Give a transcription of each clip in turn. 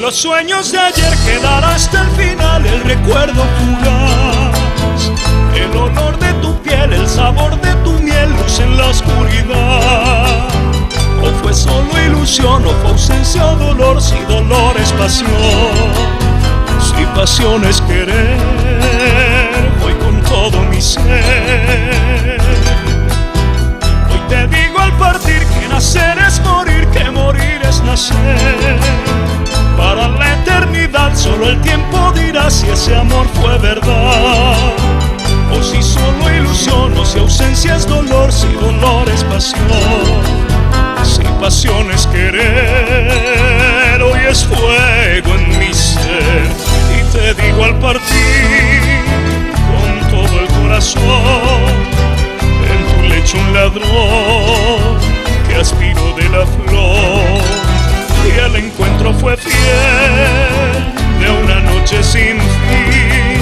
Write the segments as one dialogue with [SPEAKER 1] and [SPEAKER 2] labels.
[SPEAKER 1] los sueños de ayer quedará hasta el final el recuerdo fugaz, el olor de tu piel, el sabor de tu miel, luz en la oscuridad. O fue solo ilusión, o fue ausencia o dolor, si dolor es pasión, si pasión es querer, voy con todo mi ser. Hoy te digo al partir que nacer es morir, que morir es nacer. Para la eternidad solo el tiempo dirá si ese amor fue verdad, o si solo ilusión, o si ausencia es dolor, si dolor es pasión, si pasión es querer. Hoy es fuego en mi ser y te digo al partir con todo el corazón, en tu lecho un ladrón que aspiró de la flor, y el encuentro fue fiel de una noche sin fin,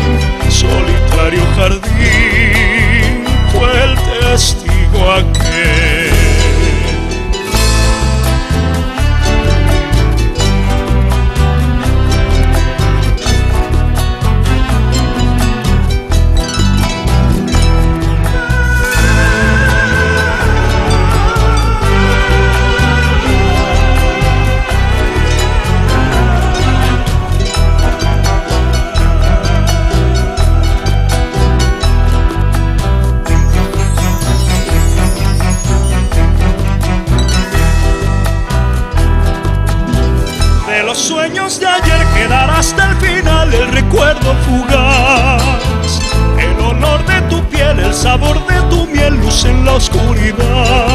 [SPEAKER 1] solitario jardín fue el testigo aquel. Los sueños de ayer quedará hasta el final el recuerdo fugaz, el olor de tu piel, el sabor de tu miel, luz en la oscuridad.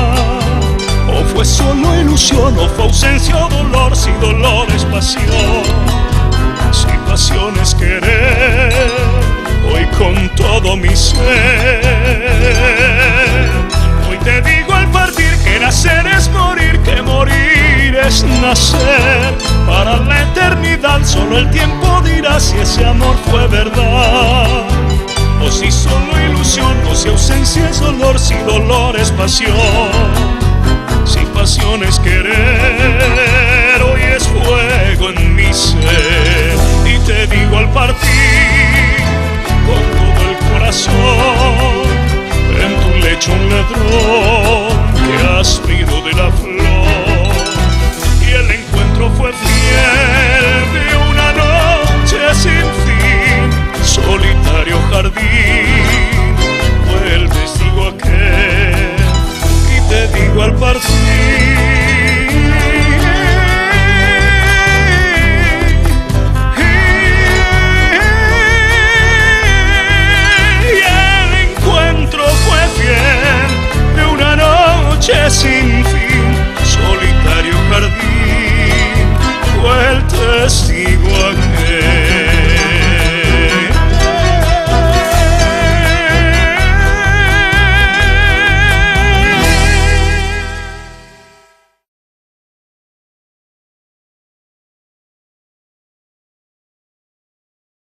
[SPEAKER 1] O fue solo ilusión, o fue ausencia o dolor, si dolor es pasión, si pasión es querer, hoy con todo mi ser. Hoy te digo al partir que nacer es morir, que morir es nacer. Para la eternidad solo el tiempo dirá si ese amor fue verdad, o si solo ilusión, o si ausencia es dolor, si dolor es pasión, si pasión es querer. Hoy es fuego en mi ser